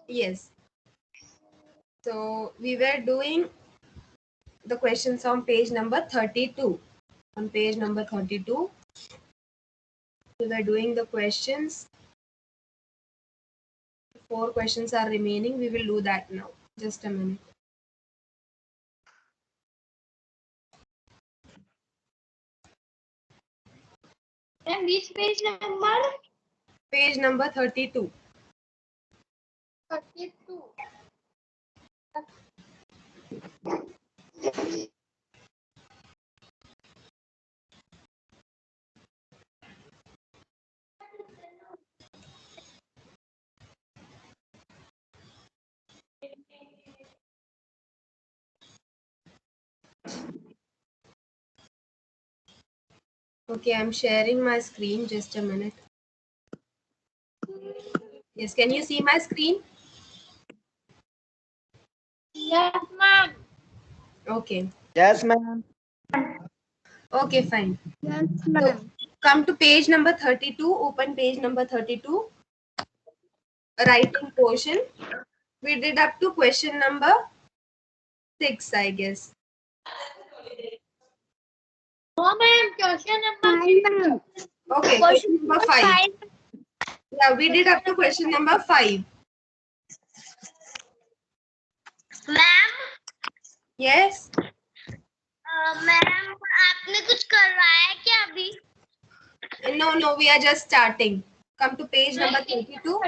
Yes. So we were doing the questions on page number 32. On page number 32, we were doing the questions. 4 questions are remaining. We will do that now. Just a minute. And which page number? Page number 32. 32. Okay, I'm sharing my screen. Just a minute. Yes, can you see my screen? Yes, ma'am. Okay. Yes, ma'am. Okay, fine. Yes, So come to page number 32. Open page number 32. Writing portion. We did up to question number 6, I guess. No, ma'am. Question number 5. Okay, question number 5. Yeah, we did up to question number 5. Ma'am Yes. Ma'am आपने कुछ करवाया क्या अभी? No, we are just starting. Come to page number 32.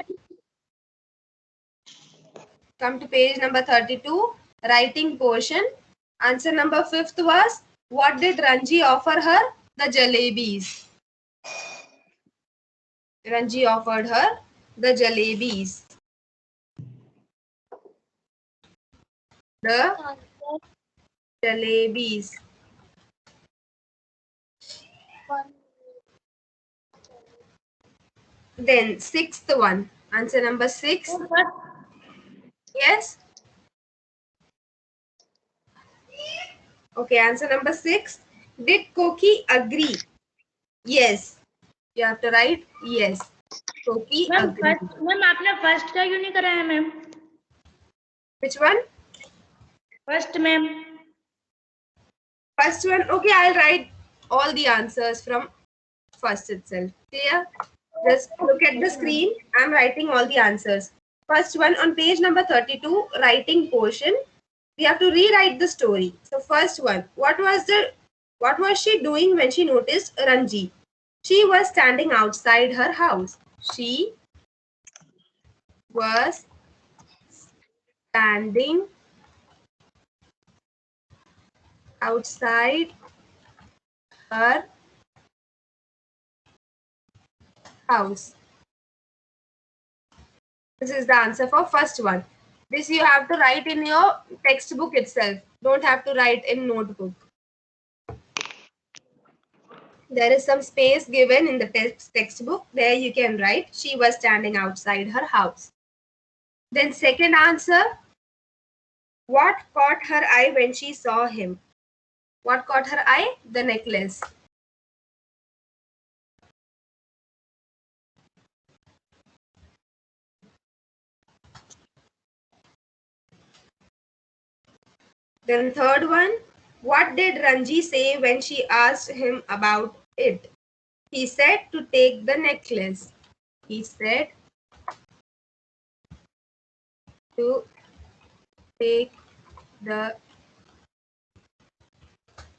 Come to page number 32. Writing portion. Answer number 5th was, what did Ranji offer her? The jalebis. Ranji offered her the jalebis. The jalebis. Then 6th one. Answer number 6. Yes. Okay, answer number 6. Did Koki agree? Yes. You have to write yes. Koki agree. Ma'am आपने first का क्यों नहीं कराया ma'am? Which one? First ma'am. First one. Okay, I'll write all the answers from first itself. Clear? Just look at the screen. I'm writing all the answers. First one on page number 32, writing portion. We have to rewrite the story. So first one, what was she doing when she noticed Ranji? She was standing outside her house. She was standing outside her house. This is the answer for first one. This you have to write in your textbook itself. Don't have to write in notebook. There is some space given in the textbook. There you can write, she was standing outside her house. Then second answer, what caught her eye when she saw him? What caught her eye? The necklace. Then third one, what did Ranji say when she asked him about it? He said to take the necklace. He said to take the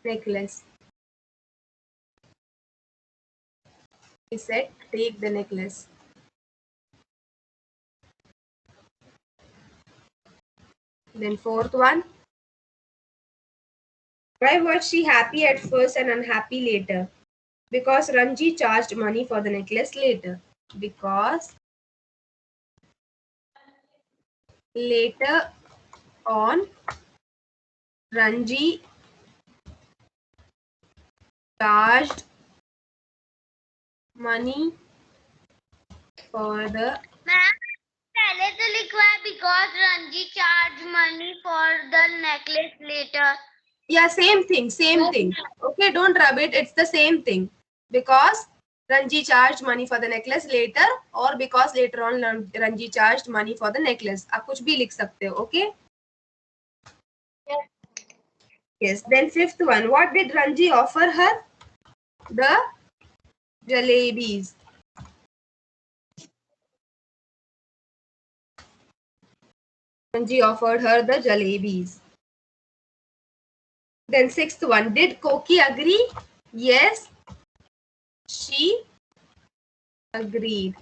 necklace. He said, take the necklace. Then fourth one, why was she happy at first and unhappy later? Because Ranji charged money for the necklace later. Because later on, Ranji charged money for the. Ma'am पहले तो लिखवा है because Ranji charged money for the necklace later. Yeah, same thing, same thing. Okay, don't rub it. It's the same thing. Because Ranji charged money for the necklace later, or because later on Ranji charged money for the necklace. आप कुछ भी लिख सकते हो, okay? Yes. Then fifth one, what did Ranji offer her? The jalebis. Ranji offered her the jalebis. Then sixth one, did Koki agree? Yes, she agreed.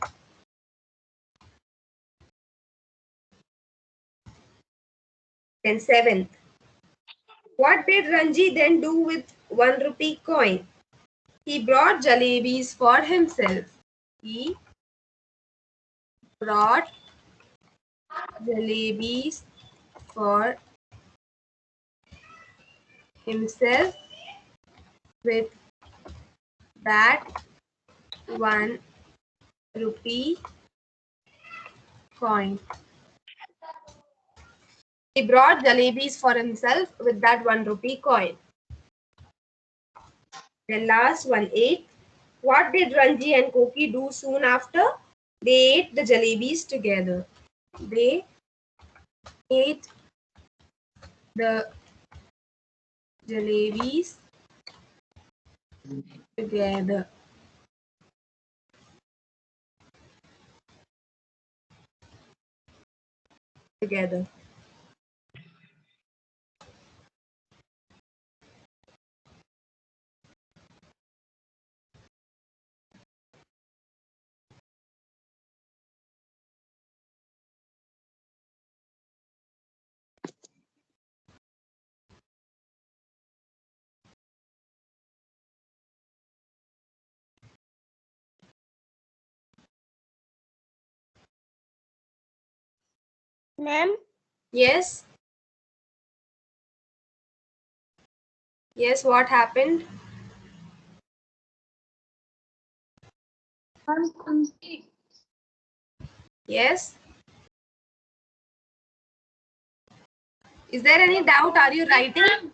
Then seventh, what did Ranji then do with 1 rupee coin? He brought jalebis for himself. He brought jalebis for himself with that 1 rupee coin. He brought jalebis for himself with that 1 rupee coin. Then last one, 8. What did Ranji and Koki do soon after? They ate the jalebis together. They ate the jalebis together. Together. Ma'am. Yes. Yes, what happened? Yes. Is there any doubt? Are you writing?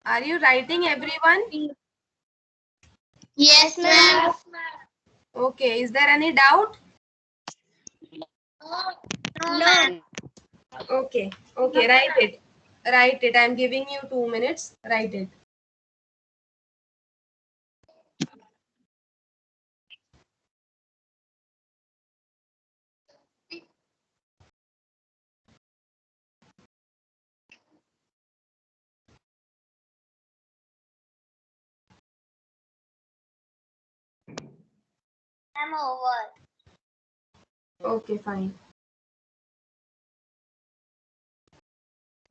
Are you writing, everyone? Yes, ma'am. Okay. Is there any doubt? No, ma'am. Okay. Okay. Write it. Write it. I'm giving you 2 minutes. Write it. I'm over. Okay, fine.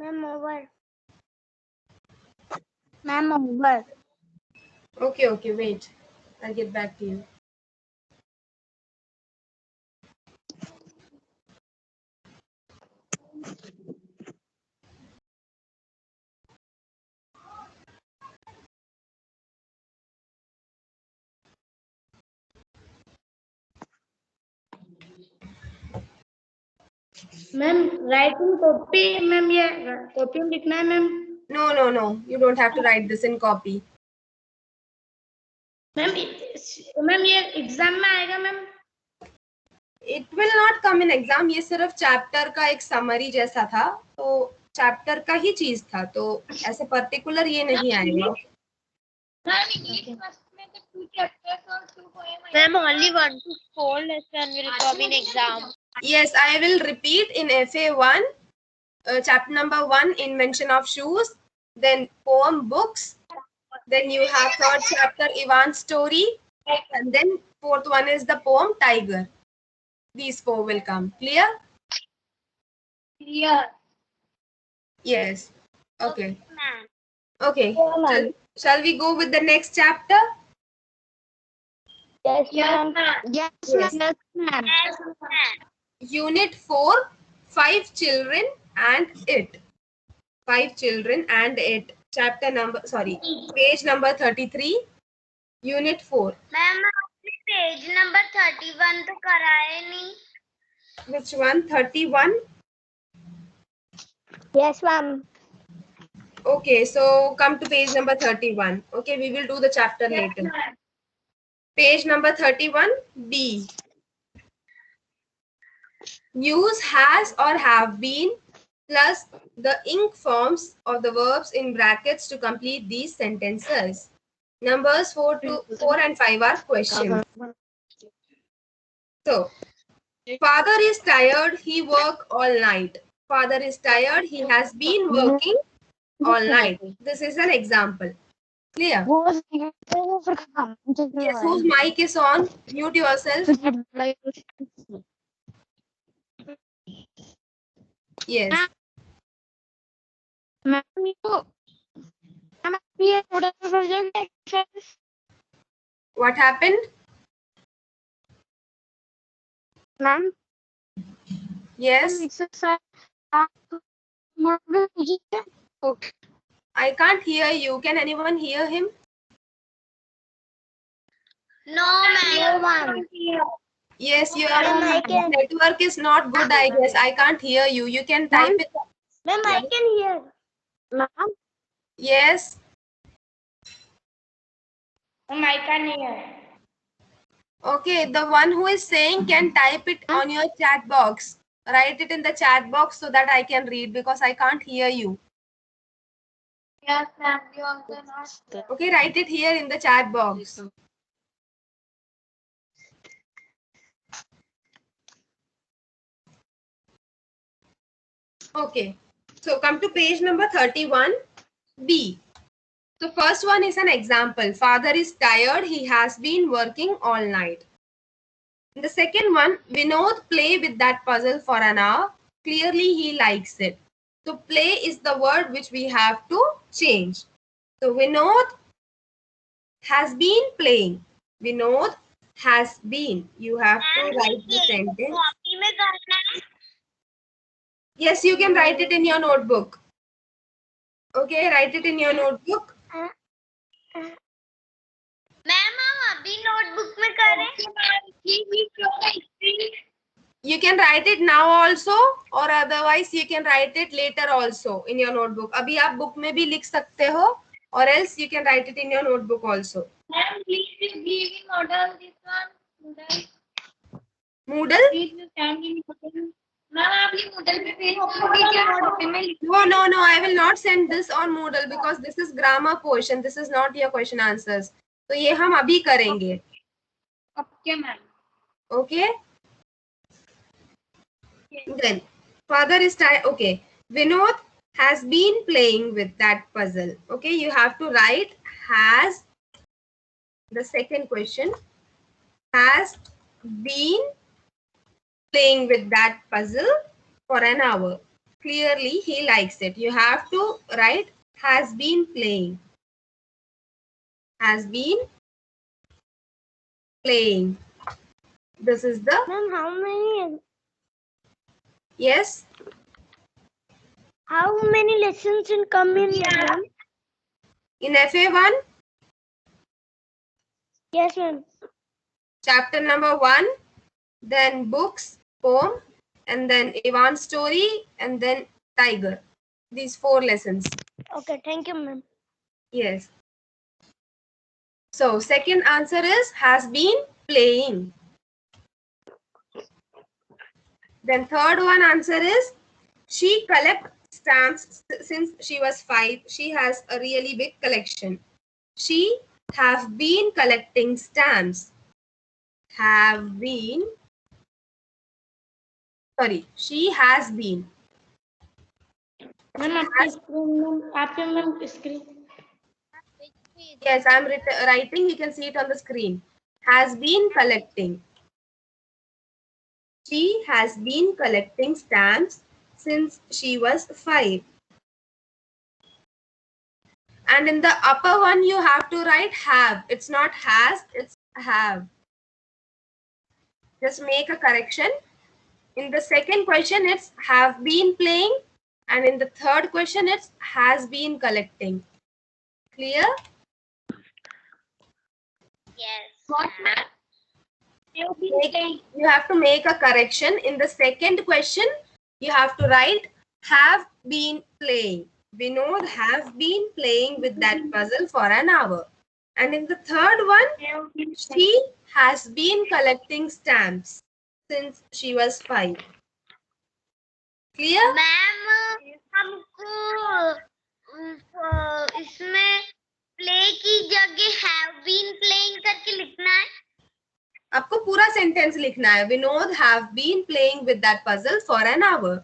Ma'am, over. Ma'am, over. Okay, okay, wait. I'll get back to you. Ma'am writing copy ma'am ये copy में लिखना है ma'am No, no, no. You don't have to write this in copy. Ma'am ma'am ये exam में आएगा ma'am It will not come in exam. ये सिर्फ chapter का एक समरी जैसा था, तो चैप्टर का ही चीज था, तो ऐसे पर्टिकुलर ये नहीं आएगा. Ma'am only 1 to 4 lesson will come in exam. Yes, I will repeat in FA1, chapter number 1, invention of shoes, then poem books, then you have third chapter Ivan's story, and then fourth one is the poem Tiger. These 4 will come. Clear? Yeah. Yes. Okay. Ma'am. Okay. Yeah, ma'am. Shall we go with the next chapter? Yes, ma'am. Yes, Yes. ma'am. Yes, ma'am. Unit 4, 5 children and it. 5 children and it. Chapter number, sorry, page number 33, unit 4. Ma'am आपने page number 31 तो कराए नहीं. Which one? 31? Yes, ma'am. Okay, so come to page number 31. Okay, we will do the chapter later. Page number 31, B. Use has or have been plus the ink forms of the verbs in brackets to complete these sentences. Numbers 4 and 5 are questions. So, father is tired, he worked all night. Father is tired, he has been working all night. This is an example. Clear? Yes, whose mic is on? Mute yourself. Yes. What happened? Ma'am, Yes. Okay. I can't hear you. Can anyone hear him? No, ma'am. Yes, your Ma'am, I can. network is not good, I guess. I can't hear you. You can type it. Ma'am, I can hear. Ma'am, Yes. Ma'am, I can hear. Okay, the one who is saying can type it on your chat box. Write it in the chat box so that I can read because I can't hear you. Yes, ma'am. You also not. Okay, write it here in the chat box. Okay, so come to page number 31, B. So first one is an example. Father is tired. He has been working all night. The second one, Vinod play with that puzzle for an hour. Clearly he likes it. So play is the word which we have to change. So Vinod has been playing. Vinod has been. You have to write the sentence. Copy में करना है. Yes, you can write it in your notebook. Okay, write it in your notebook. Ma'am हम अभी notebook में करें. You can write it now also or otherwise you can write it later also in your notebook. अभी आप book में भी लिख सकते हो or else you can write it in your notebook also. Ma'am, please give me model this one. Moodle? Please send me model. Ma'am आप ये model पे भेज दीजिए क्या कॉपी में लिख. No, I will not send this on Moodle because this is grammar portion. This is not your question answers. तो ये हम अभी करेंगे. Okay ma'am. Okay? Then, father is tired. Okay. Vinod has been playing with that puzzle. Okay, you have to write has. The second question has been playing with that puzzle for an hour. Clearly, he likes it. You have to write has been playing. Has been playing. This is the. ma'am, how many Yes. lessons in come in ma'am? In FA1, Yes, ma'am. chapter number 1, then books, poem, and then Ivan's story, and then tiger. These 4 lessons. Okay, thank you, ma'am. Yes. So second answer is has been playing. Then third one answer is she collects stamps since she was 5. She has a really big collection. She have been collecting stamps. Have been. Sorry, she has been. Ma'am आपकी screen आपके ma'am screen. Yes, I'm writing. You can see it on the screen. Has been collecting. She has been collecting stamps since she was 5. And in the upper one, you have to write have. It's not has, it's have. Just make a correction. In the second question, it's have been playing. And in the third question, it's has been collecting. Clear? Yes. What ma'am? You have to make a correction. In the second question, you have to write have been playing. Vinod have been playing with that puzzle for an hour. And in the third one, she has been collecting stamps since she was 5. Clear? Ma'am हमको इसमें play की जगह have been playing करके लिखना है. आपको पूरा sentence लिखना है. Vinod have been playing with that puzzle for an hour.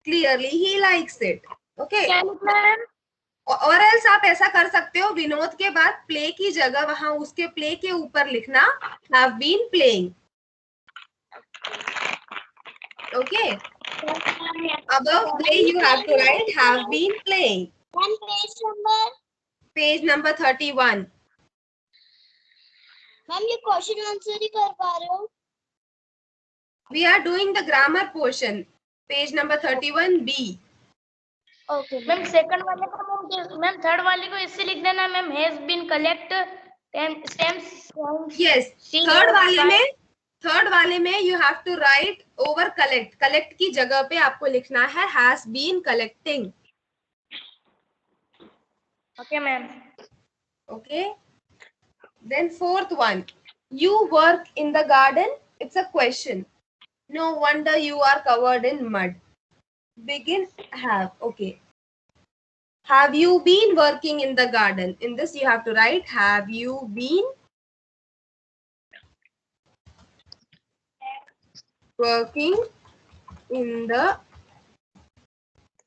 Clearly he likes it. Okay. और एल्स आप ऐसा कर सकते हो, विनोद के बाद प्ले की जगह वहां उसके प्ले के ऊपर लिखना have been playing. Okay. Above play you have to write have been playing. Page number 31. Ma'am ये क्वेश्चन आंसर ही कर पा रहे हो? We are doing the grammar portion. Page number 31B. Okay ma'am. Second वाले को मैम थर्ड वाले को इससे लिख देना ma'am. Has been collect stamps. Yes. Third वाले में you have to write over collect. Collect की जगह पे आपको लिखना है has been collecting. Okay ma'am. Okay. Then fourth one. You work in the garden. It's a question. No wonder you are covered in mud. Begin have. Okay. Have you been working in the garden? In this you have to write have you been working in the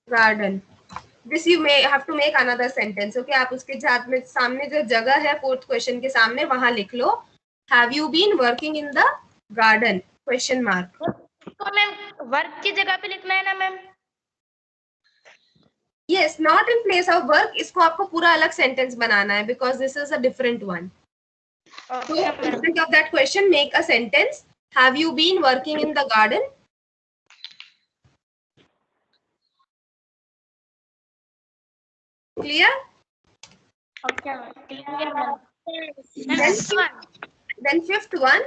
garden. This you may have to make another sentence. Okay, आप उसके साथ में सामने जो जगह है fourth question के सामने वहां लिख लो have you been working in the garden question mark. तो मैम वर्क की जगह पे लिखना है ना ma'am? Yes, not in place of work. इसको आपको पूरा अलग सेंटेंस बनाना है because this is a different one. So instead of that question, make a sentence. Have you been working in the garden? Clear? Okay, clear ma'am. Then fifth one,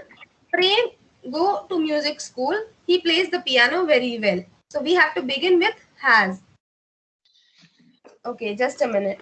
Prem go to music school. He plays the piano very well. So we have to begin with has. Okay, just a minute.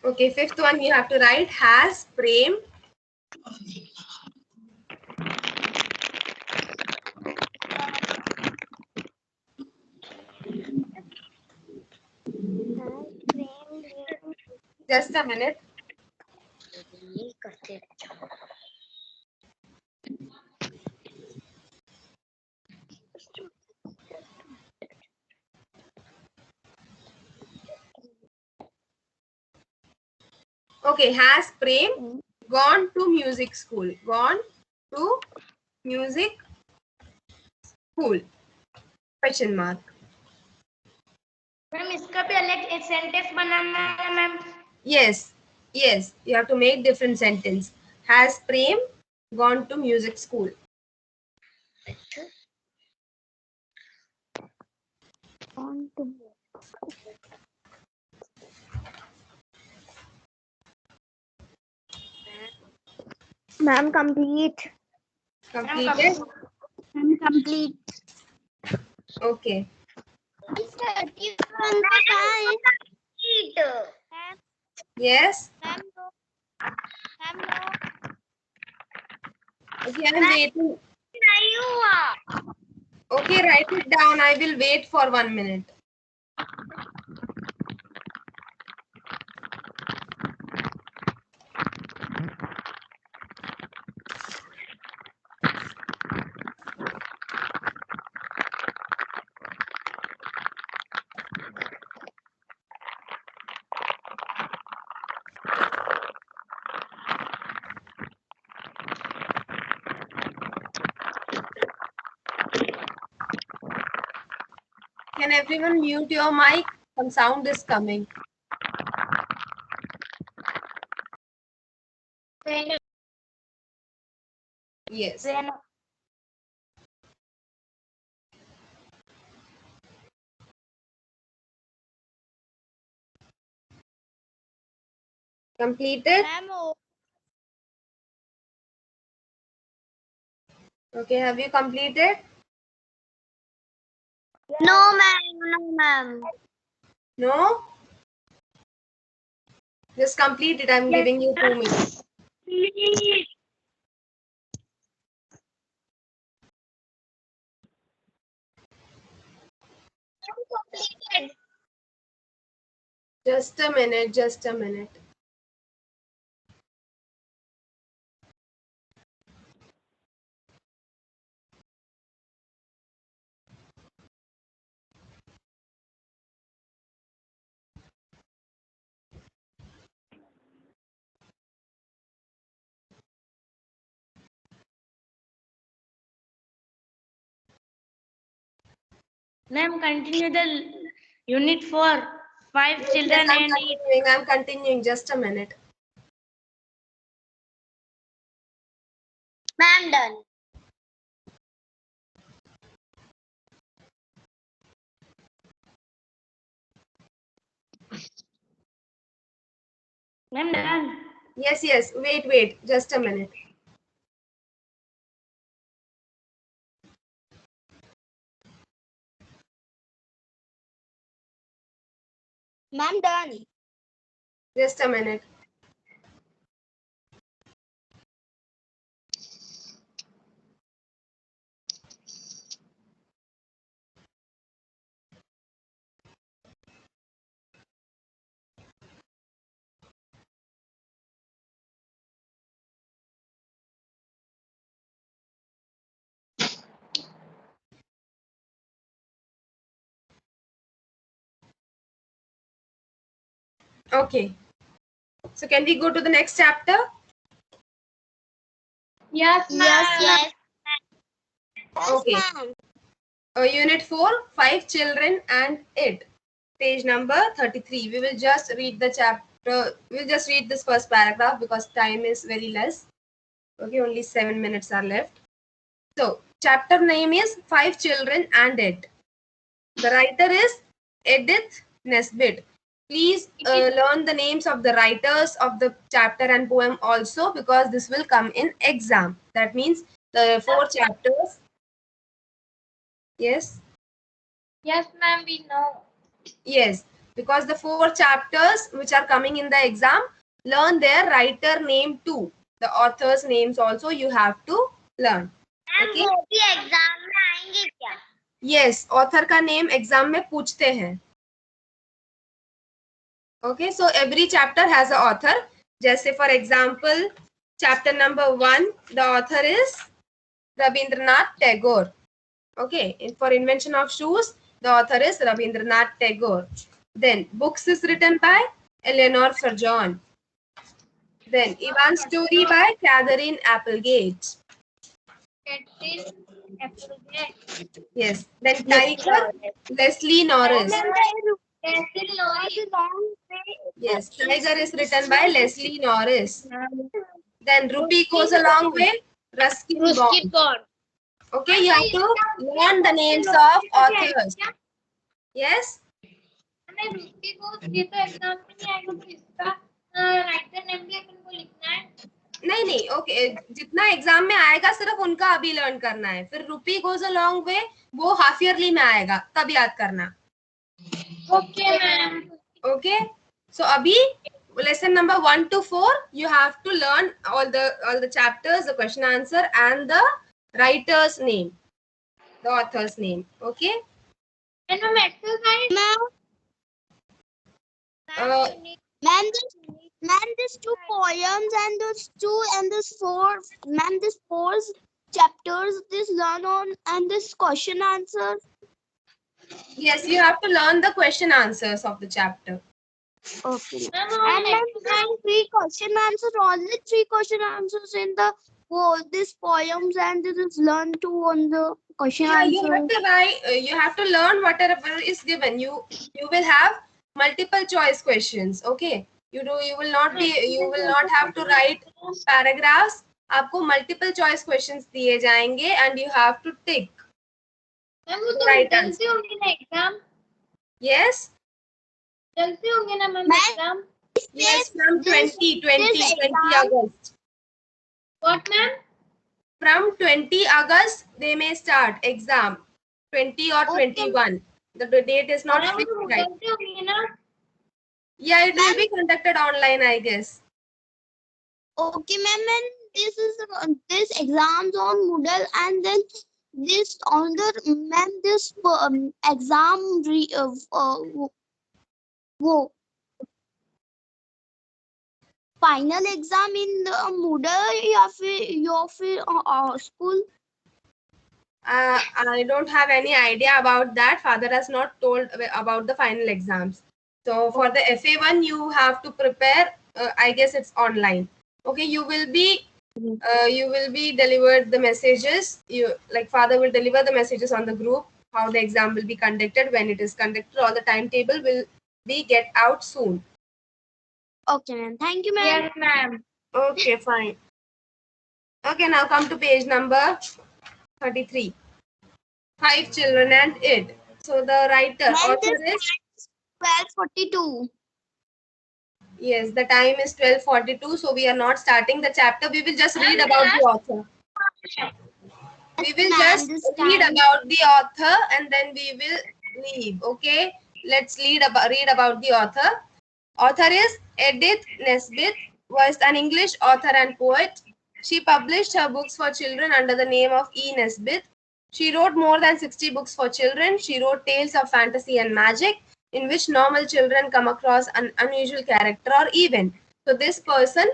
Okay, fifth one you have to write has Prem just a minute. Okay, has Prem gone to music school? Gone to music school? Question mark. Ma'am इसका भी अलग एक sentence बनाना है ma'am. Yes, yes, you have to make different sentence. Has Prem gone to music school? Ma'am, complete. Completed? Complete. Okay. Yes? Okay, I am waiting. Okay, write it down. I will wait for 1 minute. Can everyone mute your mic? Some sound is coming. Yes. Then Completed? Ma'am, Okay, have you completed? no, ma'am. No, ma'am. No? Just complete it. I'm giving you 2 minutes. Please. Completed. Just a minute, just a minute. ma'am, continue the unit for 5 Yes, children I'm and continuing. I'm continuing. Just a minute. Ma'am, done. ma'am done. Yes, yes. Wait. Just a minute. Ma'am, done. Just a minute. Okay. So can we go to the next chapter? Yes, Yes. Okay. ma'am. Unit 4, 5 children and it. Page number 33. We will just read the chapter. We'll just read this first paragraph because time is very less. Okay, only 7 minutes are left. So, chapter name is 5 Children and It. The writer is Edith Nesbit. Please learn the names of the writers of the chapter and poem also because this will come in exam. That means the 4 chapters. Yes. Yes, ma'am, we know. Yes, because the 4 chapters which are coming in the exam, learn their writer name too. The author's names also you have to learn. Ma'am Okay. वो भी exam में आएंगे क्या? Yes, author का name exam में पूछते हैं. Okay, so every chapter has an author. जैसे for example, chapter number 1, the author is Rabindranath Tagore. Okay, and for invention of shoes, the author is Rabindranath Tagore. Then books is written by Eleanor Surgeon. Then Ivan's Story by Catherine Applegate. Yes. Then Tiger, Leslie Norris. Yes, Tiger is written by Leslie Norris. Then Rupee Goes a Long Way, Ruskin Bond. Okay, you have to learn the names of authors. Yes? नहीं okay जितना exam में आएगा सिर्फ उनका अभी learn करना है फिर रूपी गोज अ लॉन्ग वे वो हाफ ईयरली में आएगा तब याद करना ओके मैम ओके सो अभी lesson number 1 to 4 you have to learn all the chapters the question answer and the writer's name the author's name okay and ma'am exercise Ma'am, there's 2 poems and this 4. Ma'am, this 4 chapters. This learn on and this question answer. yes you have to learn the question answers of the chapter Okay. And ma'am, 3 question answers. Only 3 question answers in the this poems and this is learn to on the question yeah, answer. you have to write you have to learn whatever is given you will have multiple choice questions okay you will not have to write paragraphs आपको multiple choice questions दिए जाएंगे and you have to tick ma'am वो तो right जल्दी answer. होंगी ना exam, Yes, जल्दी होंगे ना ma'am Ma'am, exam. yes, from this 20 exam- August. What ma'am? From 20 August, they may start exam. 20 or Okay. 21. The date is not ma'am वो fixed तो right. जल्दी होंगी ना. Yeah, it will Ma'am. be conducted online, I guess. Okay, ma'am, and this exams on Moodle, and then this on the ma'am this exam wo final exam in the Moodle या फिर school. I don't have any idea about that. Father has not told about the final exams. So for the FA1, you have to prepare. I guess it's online. Okay, you will be delivered the messages. Father will deliver the messages on the group. How the exam will be conducted, when it is conducted, or the timetable will be get out soon. Okay, ma'am. Thank you, ma'am. Yes ma'am. Okay, fine. Okay, now come to page number 33. 5 children and it. So the writer, Ma'am, author this is, time is 12:42. yes, the time is 12:42. So we are not starting the chapter. We will just read about the author. We will Ma'am, just this read time- about the author and then we will leave. Okay, let's read about the author. Author is Edith Nesbit, was an English author and poet. She published her books for children under the name of E. Nesbit. She wrote more than 60 books for children. She wrote tales of fantasy and magic in which normal children come across an unusual character or event. So this person,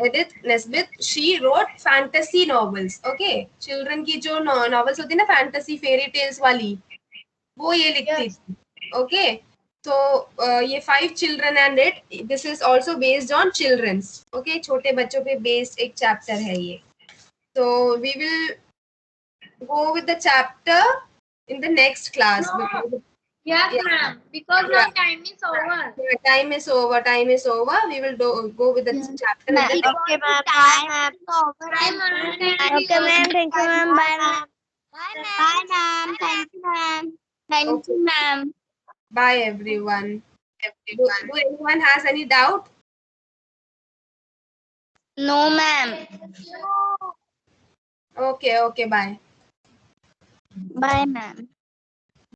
Edith Nesbit, she wrote fantasy novels. Okay, children की जो novels होती है ना fantasy fairy tales वाली, वो ये लिखती थी. Okay, so ये 5 children and it, this is also based on children's. Okay, छोटे बच्चों पे based एक chapter है ये. So we will go with the chapter in the next class. No. Yes Yeah. ma'am. Because Yeah. now time is over. Time is over. Time is over. We will go with the Yeah. chapter. In the next. Okay, ma'am. Bye, ma'am. Bye ma'am. Thank Okay, you. ma'am. Thank you, ma'am. Bye, ma'am. Bye, ma'am. Thank you, ma'am. Thank you, ma'am. Bye, everyone. Do anyone has any doubt? No, ma'am. Okay. Okay. Bye. Bye, ma'am.